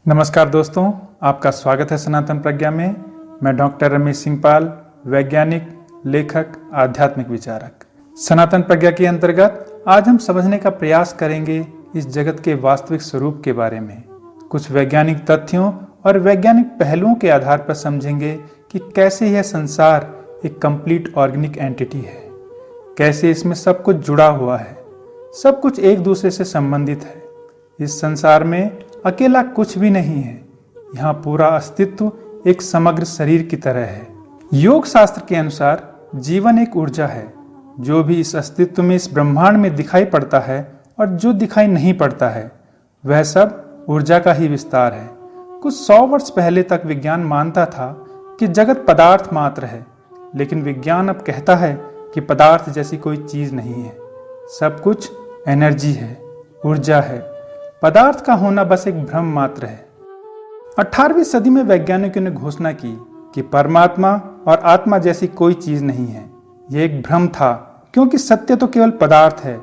नमस्कार दोस्तों, आपका स्वागत है सनातन प्रज्ञा में। मैं डॉक्टर रमेश सिंह पाल, वैज्ञानिक, लेखक, आध्यात्मिक विचारक। सनातन प्रज्ञा के अंतर्गत आज हम समझने का प्रयास करेंगे इस जगत के वास्तविक स्वरूप के बारे में। कुछ वैज्ञानिक तथ्यों और वैज्ञानिक पहलुओं के आधार पर समझेंगे कि कैसे यह संसार एक कंप्लीट ऑर्गेनिक एंटिटी है, कैसे इसमें सब कुछ जुड़ा हुआ है, सब कुछ एक दूसरे से संबंधित है। इस संसार में अकेला कुछ भी नहीं है, यहाँ पूरा अस्तित्व एक समग्र शरीर की तरह है। योग शास्त्र के अनुसार जीवन एक ऊर्जा है। जो भी इस अस्तित्व में, इस ब्रह्मांड में दिखाई पड़ता है और जो दिखाई नहीं पड़ता है, वह सब ऊर्जा का ही विस्तार है। कुछ 100 वर्ष पहले तक विज्ञान मानता था कि जगत पदार्थ मात्र है, लेकिन विज्ञान अब कहता है कि पदार्थ जैसी कोई चीज नहीं है। सब कुछ एनर्जी है, ऊर्जा है। पदार्थ का होना बस एक भ्रम मात्र है। 18वीं सदी में वैज्ञानिकों ने घोषणा की कि परमात्मा और आत्मा जैसी कोई चीज नहीं है। यह एक भ्रम था, क्योंकि सत्य तो केवल पदार्थ है।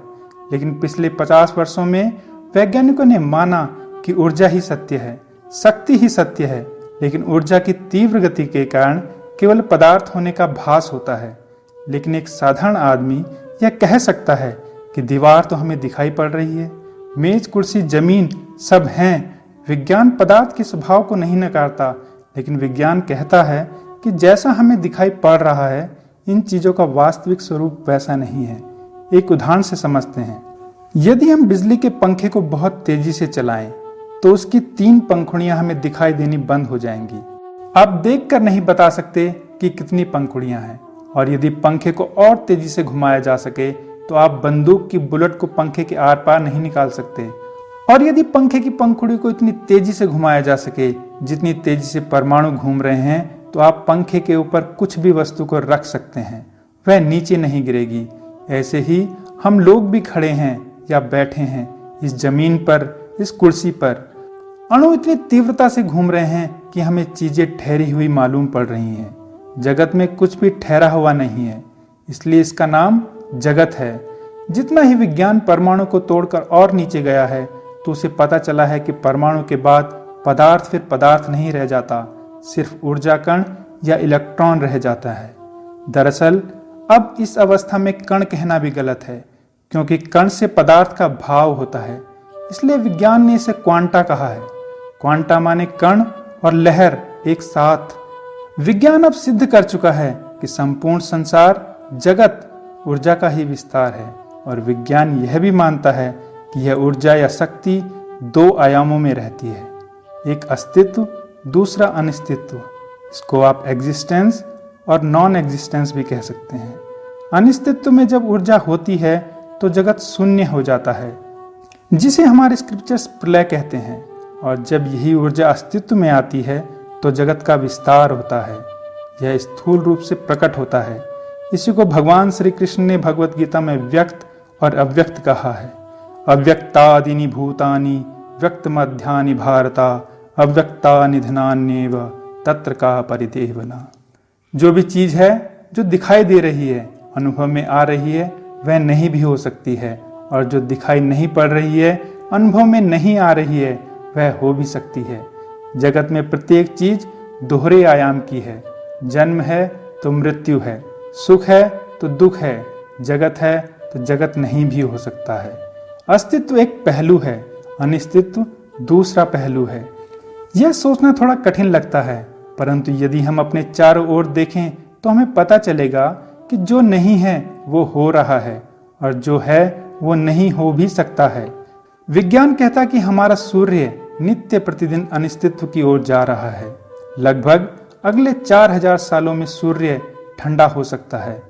लेकिन पिछले 50 वर्षों में वैज्ञानिकों ने माना कि ऊर्जा ही सत्य है, शक्ति ही सत्य है। लेकिन ऊर्जा की तीव्र गति के कारण केवल पदार्थ होने का भास होता है। लेकिन एक साधारण आदमी यह कह सकता है कि दीवार तो हमें दिखाई पड़ रही है, मेज, कुर्सी, जमीन सब हैं। विज्ञान पदार्थ के स्वभाव को नहीं नकारता, लेकिन विज्ञान कहता है कि जैसा हमें दिखाई पड़ रहा है, इन चीजों का वास्तविक स्वरूप वैसा नहीं है। एक उदाहरण से समझते हैं। यदि हम बिजली के पंखे को बहुत तेजी से चलाएं, तो उसकी 3 पंखुड़ियां हमें दिखाई देनी बंद हो जाएंगी। आप देखकर नहीं बता सकते कि कितनी पंखुड़ियां हैं। और यदि पंखे को और तेजी से घुमाया जा सके, तो आप बंदूक की बुलेट को पंखे के आर पार नहीं निकाल सकते। और यदि पंखे की पंखुड़ी को इतनी तेजी से घुमाया जा सके जितनी तेजी से परमाणु घूम रहे हैं, तो आप पंखे के ऊपर कुछ भी वस्तु को रख सकते हैं, वह नीचे नहीं गिरेगी। ऐसे ही हम लोग भी खड़े हैं या बैठे हैं इस जमीन पर, इस कुर्सी पर। अणु इतनी तीव्रता से घूम रहे हैं कि हमें चीजें ठहरी हुई मालूम पड़ रही हैं। जगत में कुछ भी ठहरा हुआ नहीं है, इसलिए इसका नाम जगत है। जितना ही विज्ञान परमाणु को तोड़कर और नीचे गया है, तो उसे पता चला है कि परमाणु के बाद पदार्थ फिर पदार्थ नहीं रह जाता, सिर्फ ऊर्जा कण या इलेक्ट्रॉन रह जाता है। दरअसल अब इस अवस्था में कण कहना भी गलत है, क्योंकि कण से पदार्थ का भाव होता है। इसलिए विज्ञान ने इसे क्वांटा कहा है। क्वांटा माने कण और लहर एक साथ। विज्ञान अब सिद्ध कर चुका है कि संपूर्ण संसार, जगत ऊर्जा का ही विस्तार है। और विज्ञान यह भी मानता है कि यह ऊर्जा या शक्ति 2 आयामों में रहती है, एक अस्तित्व, दूसरा अनिस्तित्व। इसको आप एग्जिस्टेंस और नॉन एग्जिस्टेंस भी कह सकते हैं। अनिस्तित्व में जब ऊर्जा होती है तो जगत शून्य हो जाता है, जिसे हमारे स्क्रिप्चर्स प्रलय कहते हैं। और जब यही ऊर्जा अस्तित्व में आती है तो जगत का विस्तार होता है। यह स्थूल रूप से प्रकट होता है। इसी को भगवान श्री कृष्ण ने भगवत गीता में व्यक्त और अव्यक्त कहा है। अव्यक्तादीनि भूतानि व्यक्त मध्यानि भारता अव्यक्ता निधनान्येव तत्र का परिदेवना। जो भी चीज है जो दिखाई दे रही है, अनुभव में आ रही है, वह नहीं भी हो सकती है। और जो दिखाई नहीं पड़ रही है, अनुभव में नहीं आ रही है, वह हो भी सकती है। जगत में प्रत्येक चीज दोहरे आयाम की है। जन्म है तो मृत्यु है, सुख है तो दुख है, जगत है तो जगत नहीं भी हो सकता है। अस्तित्व एक पहलू है, अनिस्तित्व दूसरा पहलू है। यह सोचना थोड़ा कठिन लगता है, परंतु यदि हम अपने चारों ओर देखें तो हमें पता चलेगा कि जो नहीं है वो हो रहा है, और जो है वो नहीं हो भी सकता है। विज्ञान कहता कि हमारा सूर्य नित्य प्रतिदिन अनिस्तित्व की ओर जा रहा है। लगभग अगले 4000 सालों में सूर्य ठंडा हो सकता है,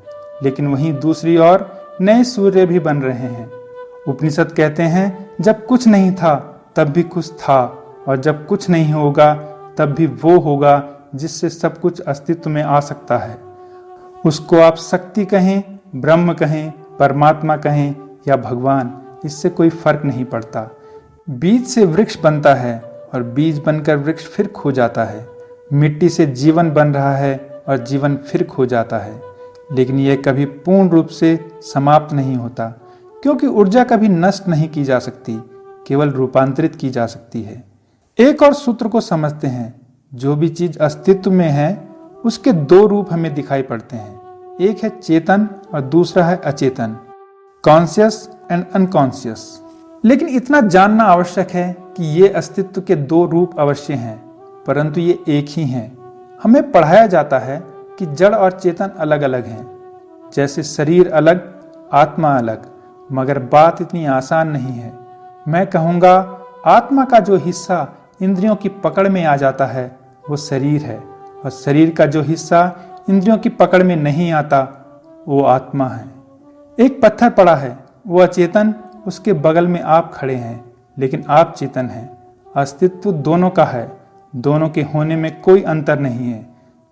लेकिन वहीं दूसरी ओर नए सूर्य भी बन रहे हैं। उपनिषद कहते हैं, जब कुछ नहीं था तब भी कुछ था, और जब कुछ नहीं होगा तब भी वो होगा जिससे सब कुछ अस्तित्व में आ सकता है। उसको आप शक्ति कहें, ब्रह्म कहें, परमात्मा कहें या भगवान, इससे कोई फर्क नहीं पड़ता। बीज से वृक्ष बनता है और बीज बनकर वृक्ष फिर खो जाता है। मिट्टी से जीवन बन रहा है और जीवन फिर खो जाता है। लेकिन यह कभी पूर्ण रूप से समाप्त नहीं होता, क्योंकि ऊर्जा कभी नष्ट नहीं की जा सकती, केवल रूपांतरित की जा सकती है। एक और सूत्र को समझते हैं, जो भी चीज अस्तित्व में है उसके दो रूप हमें दिखाई पड़ते हैं, एक है चेतन और दूसरा है अचेतन, कॉन्शियस एंड अनकॉन्शियस। लेकिन इतना जानना आवश्यक है कि ये अस्तित्व के दो रूप अवश्य हैं, परंतु ये एक ही हैं। हमें पढ़ाया जाता है कि जड़ और चेतन अलग अलग हैं, जैसे शरीर अलग आत्मा अलग, मगर बात इतनी आसान नहीं है। मैं कहूँगा आत्मा का जो हिस्सा इंद्रियों की पकड़ में आ जाता है वो शरीर है, और शरीर का जो हिस्सा इंद्रियों की पकड़ में नहीं आता वो आत्मा है। एक पत्थर पड़ा है, वो अचेतन, उसके बगल में आप खड़े हैं, लेकिन आप चेतन हैं। अस्तित्व दोनों का है, दोनों के होने में कोई अंतर नहीं है,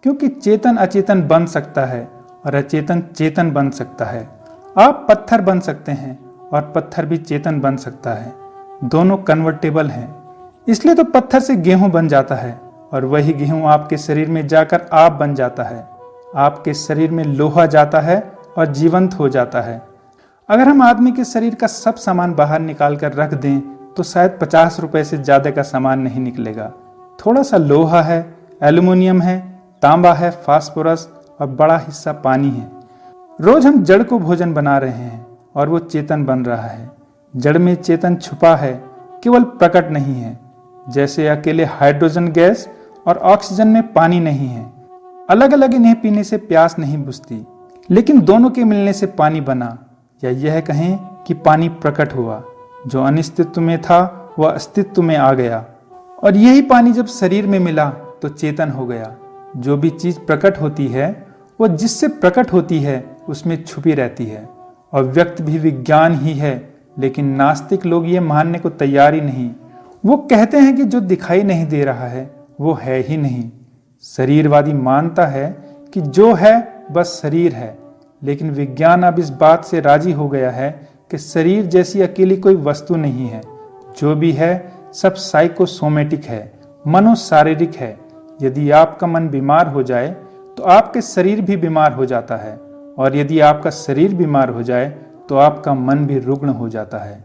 क्योंकि चेतन अचेतन बन सकता है और अचेतन चेतन बन सकता है। आप पत्थर बन सकते हैं और पत्थर भी चेतन बन सकता है, दोनों कन्वर्टेबल हैं। इसलिए तो पत्थर से गेहूं बन जाता है और वही गेहूं आपके शरीर में जाकर आप बन जाता है। आपके शरीर में लोहा जाता है और जीवंत हो जाता है। अगर हम आदमी के शरीर का सब सामान बाहर निकाल कर रख दें तो शायद 50 रुपए से ज्यादा का सामान नहीं निकलेगा। थोड़ा सा लोहा है, एल्युमिनियम है, तांबा है, फास्फोरस और बड़ा हिस्सा पानी है। रोज हम जड़ को भोजन बना रहे हैं और वो चेतन बन रहा है। जड़ में चेतन छुपा है, केवल प्रकट नहीं है। जैसे अकेले हाइड्रोजन गैस और ऑक्सीजन में पानी नहीं है, अलग अलग इन्हें पीने से प्यास नहीं बुझती, लेकिन दोनों के मिलने से पानी बना, या यह कहें कि पानी प्रकट हुआ। जो अनिस्तित्व में था वह अस्तित्व में आ गया, और यही पानी जब शरीर में मिला तो चेतन हो गया। जो भी चीज प्रकट होती है वो जिससे प्रकट होती है उसमें छुपी रहती है, और व्यक्त भी विज्ञान ही है। लेकिन नास्तिक लोग ये मानने को तैयार ही नहीं। वो कहते हैं कि जो दिखाई नहीं दे रहा है वो है ही नहीं। शरीरवादी मानता है कि जो है बस शरीर है, लेकिन विज्ञान अब इस बात से राजी हो गया है कि शरीर जैसी अकेली कोई वस्तु नहीं है। जो भी है सब साइकोसोमेटिक है, मनोशारीरिक है। यदि आपका मन बीमार हो जाए तो आपके शरीर भी बीमार हो जाता है, और यदि आपका शरीर बीमार हो जाए तो आपका मन भी रुग्ण हो जाता है।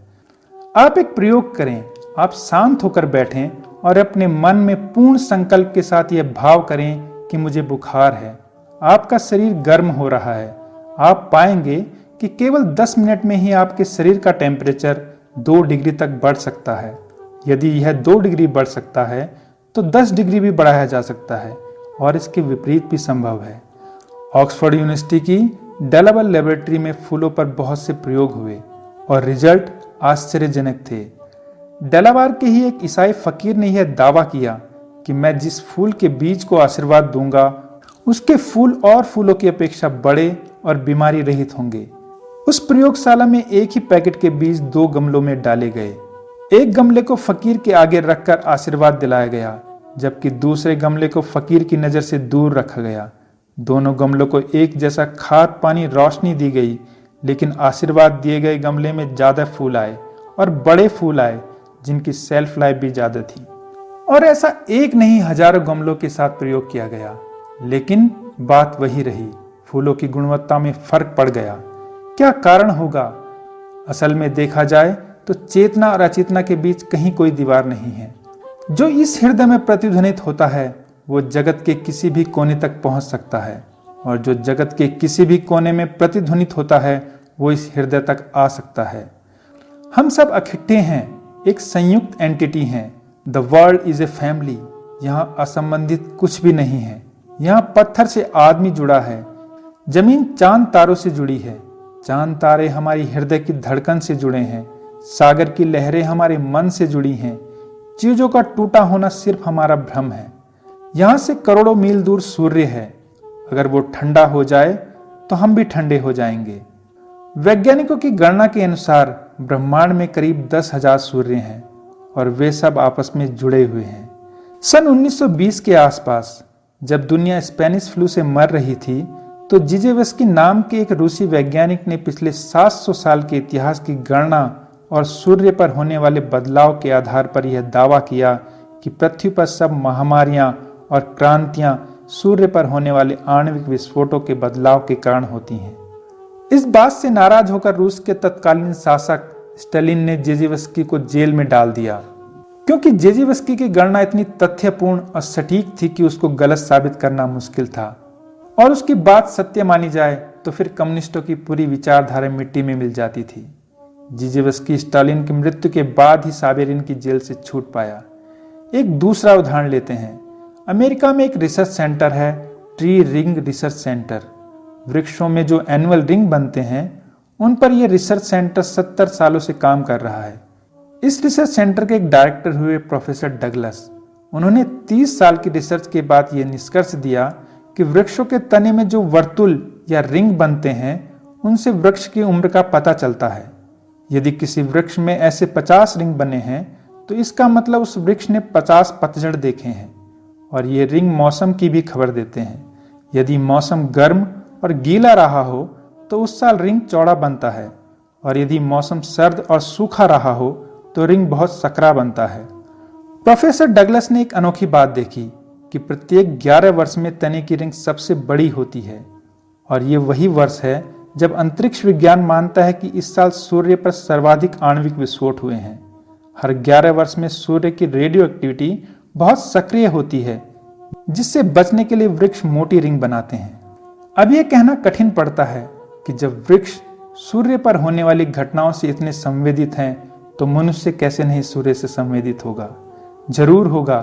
आप एक प्रयोग करें, आप शांत होकर बैठें और अपने मन में पूर्ण संकल्प के साथ यह भाव करें कि मुझे बुखार है। आपका शरीर गर्म हो रहा है। आप पाएंगे कि केवल 10 मिनट में ही आपके शरीर का टेम्परेचर 2 डिग्री तक बढ़ सकता है। यदि यह 2 डिग्री बढ़ सकता है तो 10 डिग्री भी बढ़ाया जा सकता है, और इसके विपरीत भी संभव है। ऑक्सफोर्ड यूनिवर्सिटी की डेलावेयर लेबोरेटरी में फूलों पर बहुत से प्रयोग हुए और रिजल्ट आश्चर्यजनक थे। डेलावेयर के ही एक ईसाई फकीर ने यह दावा किया कि मैं जिस फूल के बीज को आशीर्वाद दूंगा उसके फूल और फूलों की अपेक्षा बड़े और बीमारी रहित होंगे। उस प्रयोगशाला में एक ही पैकेट के बीज 2 गमलों में डाले गए। एक गमले को फकीर के आगे रखकर आशीर्वाद दिलाया गया, जबकि दूसरे गमले को फकीर की नजर से दूर रखा गया। दोनों गमलों को एक जैसा खाद, पानी, रोशनी दी गई, लेकिन आशीर्वाद दिए गए गमले में ज्यादा फूल आए और बड़े फूल आए, जिनकी सेल्फ लाइफ भी ज्यादा थी। और ऐसा एक नहीं, हजारों गमलों के साथ प्रयोग किया गया, लेकिन बात वही रही, फूलों की गुणवत्ता में फर्क पड़ गया। क्या कारण होगा? असल में देखा जाए तो चेतना और अचेतना के बीच कहीं कोई दीवार नहीं है। जो इस हृदय में प्रतिध्वनित होता है वो जगत के किसी भी कोने तक पहुंच सकता है, और जो जगत के किसी भी कोने में प्रतिध्वनित होता है वो इस हृदय तक आ सकता है। हम सब इकट्ठे हैं, एक संयुक्त एंटिटी हैं। The world is a family. यहाँ असंबंधित कुछ भी नहीं है। यहाँ पत्थर से आदमी जुड़ा है, जमीन चांद तारों से जुड़ी है, चांद तारे हमारी हृदय की धड़कन से जुड़े हैं, सागर की लहरें हमारे मन से जुड़ी हैं। चीजों का टूटा होना सिर्फ हमारा भ्रम है। यहाँ से करोड़ों मील दूर सूर्य है, अगर वो ठंडा हो जाए तो हम भी ठंडे हो जाएंगे। वैज्ञानिकों की गणना के अनुसार ब्रह्मांड में करीब 10,000 सूर्य हैं और वे सब आपस में जुड़े हुए हैं। सन 1920 के आसपास जब दुनिया स्पेनिश फ्लू से मर रही थी तो जिजेवस्की नाम के एक रूसी वैज्ञानिक ने पिछले 700 साल के इतिहास की गणना और सूर्य पर होने वाले बदलाव के आधार पर यह दावा किया कि पृथ्वी पर सब महामारियां और क्रांतियां सूर्य पर होने वाले आणविक विस्फोटों के बदलाव के कारण होती हैं। इस बात से नाराज होकर रूस के तत्कालीन शासक स्टालिन ने जिजेवस्की को जेल में डाल दिया। क्योंकि जेजीवस्की की गणना इतनी तथ्यपूर्ण और सटीक थी कि उसको गलत साबित करना मुश्किल था, और उसकी बात सत्य मानी जाए तो फिर कम्युनिस्टों की पूरी विचारधारा मिट्टी में मिल जाती थी। जेजीवस्की स्टालिन की मृत्यु के बाद ही साबेरिन की जेल से छूट पाया। एक दूसरा उदाहरण लेते हैं। अमेरिका में एक रिसर्च सेंटर है, ट्री रिंग रिसर्च सेंटर। वृक्षों में जो एनुअल रिंग बनते हैं उन पर यह रिसर्च सेंटर 70 सालों से काम कर रहा है। इस रिसर्च सेंटर के एक डायरेक्टर हुए प्रोफेसर डगलस। उन्होंने 30 साल की रिसर्च के बाद यह निष्कर्ष दिया कि वृक्षों के तने में जो वर्तुल या रिंग बनते हैं उनसे वृक्ष की उम्र का पता चलता है। यदि किसी वृक्ष में ऐसे 50 रिंग बने हैं तो इसका मतलब उस वृक्ष ने 50 पतझड़ देखे हैं, और ये रिंग मौसम की भी खबर देते हैं। यदि मौसम गर्म और गीला रहा हो तो उस साल रिंग चौड़ा बनता है, और यदि मौसम सर्द और सूखा रहा हो तो रिंग बहुत सकरा बनता है। प्रोफेसर डगलस ने एक अनोखी बात देखी कि प्रत्येक 11 वर्ष में तने की रिंग सबसे बड़ी होती है, और ये वही वर्ष है जब अंतरिक्ष विज्ञान मानता है कि इस साल सूर्य पर सर्वाधिक आणविक विस्फोट हुए हैं। हर 11 वर्ष में सूर्य की रेडियो एक्टिविटी बहुत सक्रिय होती है, जिससे बचने के लिए वृक्ष मोटी रिंग बनाते हैं। अब यह कहना कठिन पड़ता है कि जब वृक्ष सूर्य पर होने वाली घटनाओं से इतने संवेदित हैं तो मनुष्य कैसे नहीं सूर्य से संवेदित होगा। जरूर होगा।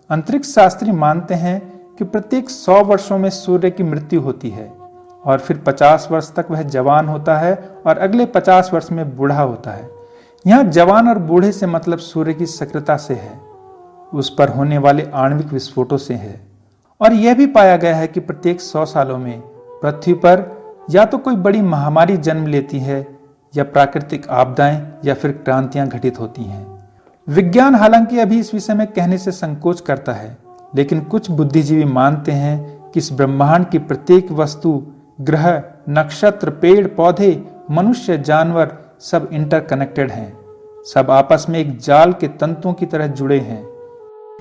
अंतरिक्ष शास्त्री मानते हैं कि प्रत्येक 100 वर्षों में सूर्य की मृत्यु होती है, और फिर 50 वर्ष तक वह जवान होता है और अगले 50 वर्ष में बूढ़ा होता है। यहाँ जवान और बूढ़े से मतलब सूर्य की सक्रियता से है, उस पर होने वाले आणविक विस्फोटों से है। और यह भी पाया गया है कि प्रत्येक 100 सालों में पृथ्वी पर या तो कोई बड़ी महामारी जन्म लेती है, या प्राकृतिक आपदाएं या फिर क्रांतियां घटित होती हैं। विज्ञान हालांकि अभी इस विषय में कहने से संकोच करता है, लेकिन कुछ बुद्धिजीवी मानते हैं कि इस ब्रह्मांड की प्रत्येक वस्तु, ग्रह, नक्षत्र, पेड़ पौधे, मनुष्य, जानवर सब इंटरकनेक्टेड हैं। सब आपस में एक जाल के तंतुओं की तरह जुड़े हैं।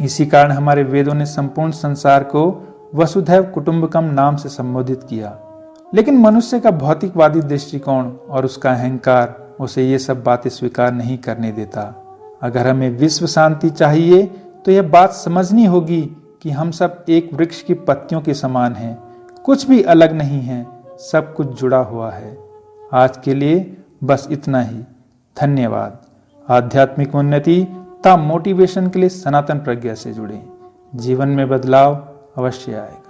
इसी कारण हमारे वेदों ने संपूर्ण संसार को वसुधैव कुटुंबकम नाम से संबोधित किया। लेकिन मनुष्य का भौतिकवादी दृष्टिकोण और उसका अहंकार उसे ये सब बातें स्वीकार नहीं करने देता। अगर हमें विश्व शांति चाहिए तो यह बात समझनी होगी कि हम सब एक वृक्ष की पत्तियों के समान हैं, कुछ भी अलग नहीं है, सब कुछ जुड़ा हुआ है। आज के लिए बस इतना ही। धन्यवाद। आध्यात्मिक उन्नति ता मोटिवेशन के लिए सनातन प्रज्ञा से जुड़ें। जीवन में बदलाव अवश्य आएगा।